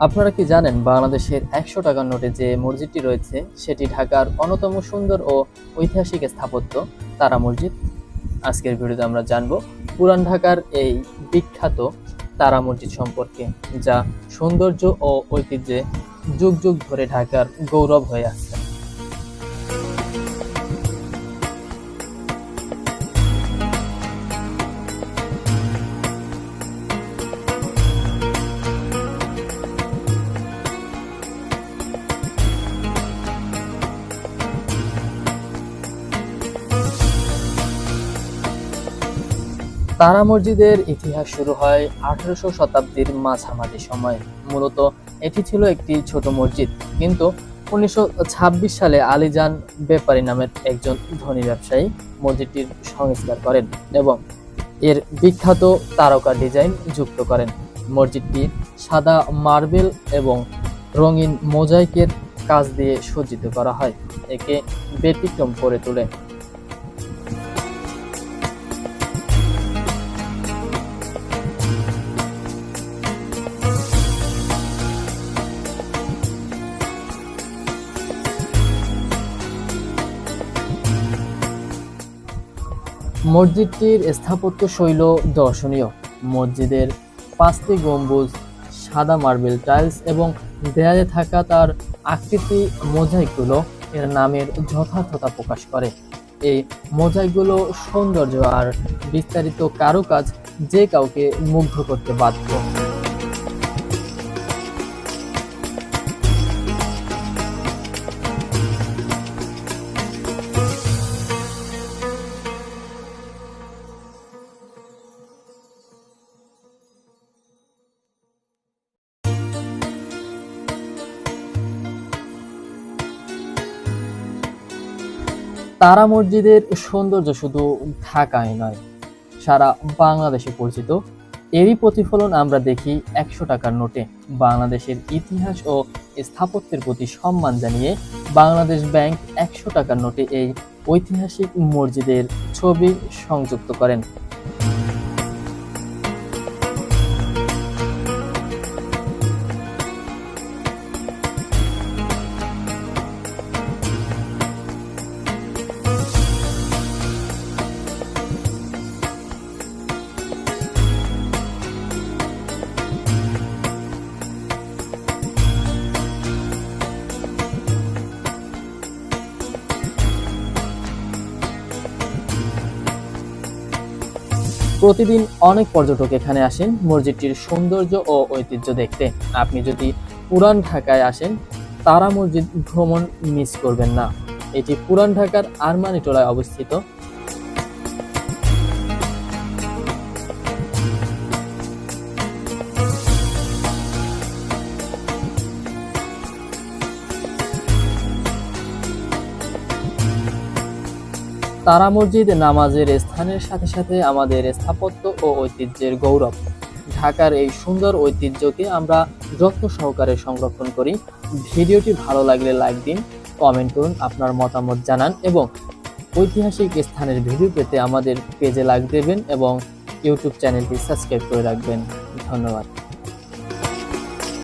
আপনারা কি জানেন বাংলাদেশের ১০০ টাকার নোটে যে মসজিদটি রয়েছে সেটি ঢাকার অন্যতম সুন্দর ও ঐতিহাসিক স্থাপত্য তারা মসজিদ। আজকের ভিডিওতে আমরা জানব পুরান ঢাকার এই বিখ্যাত তারা মসজিদ সম্পর্কে, যা সৌন্দর্য ও ঐতিহ্যে যুগ যুগ ধরে ঢাকার গৌরব হয়ে আসছে। তারা মসজিদের ইতিহাস শুরু হয় 18শো শতাব্দীর মাঝামাঝি সময়ে। মূলত এটি ছিল একটি ছোট মসজিদ, কিন্তু 1926 সালে আলীজান ব্যাপারী নামের একজন ধনী ব্যবসায়ী মসজিদটির সংস্কার করেন এবং এর বিখ্যাত তারকা ডিজাইন যুক্ত করেন। মসজিদটি সাদা মার্বেল এবং রঙিন মোজাইকের কাজ দিয়ে সজ্জিত করা হয়, একে ব্যতিক্রম করে তোলে। মসজিদটির স্থাপত্য শৈল দর্শনীয়। মসজিদের 5টি গম্বুজ, সাদা মার্বেল টাইলস এবং দেয়ালে থাকা তার আকৃতি মোজাইকগুলো এর নামের যথার্থতা প্রকাশ করে। এই মোজাইকগুলো সৌন্দর্য আর বিস্তারিত কারুকাজ যে কাউকে মুগ্ধ করতে বাধ্য। তারা মসজিদের সৌন্দর্য শুধু ঢাকায় নয়, সারা বাংলাদেশে পরিচিত। এরই প্রতিফলন আমরা দেখি ১০০ টাকার নোটে। বাংলাদেশের ইতিহাস ও স্থাপত্যের প্রতি সম্মান জানিয়ে বাংলাদেশ ব্যাংক ১০০ টাকার নোটে এই ঐতিহাসিক মসজিদের ছবি সংযুক্ত করেন। প্রতিদিন অনেক পর্যটক এখানে আসেন মসজিদটির সৌন্দর্য ও ঐতিহ্য দেখতে। আপনি যদি পুরান ঢাকায় আসেন, তারা মসজিদ ভ্রমণ মিস করবেন না। এটি পুরান ঢাকার আরমানিটোলায় অবস্থিত। তারা মসজিদ নামাজের স্থানের সাথে সাথে আমাদের স্থাপত্য ও ঐতিহ্যের গৌরব। ঢাকার এই সুন্দর ঐতিহ্যকে আমরা যত্ন সহকারে সংরক্ষণ করি। ভিডিওটি ভালো লাগলে লাইক দিন, কমেন্ট করুন, আপনার মতামত জানান এবং ঐতিহাসিক স্থানের ভিডিও পেতে আমাদের পেজে লাইক দেবেন এবং ইউটিউব চ্যানেলটি সাবস্ক্রাইব করে রাখবেন। ধন্যবাদ।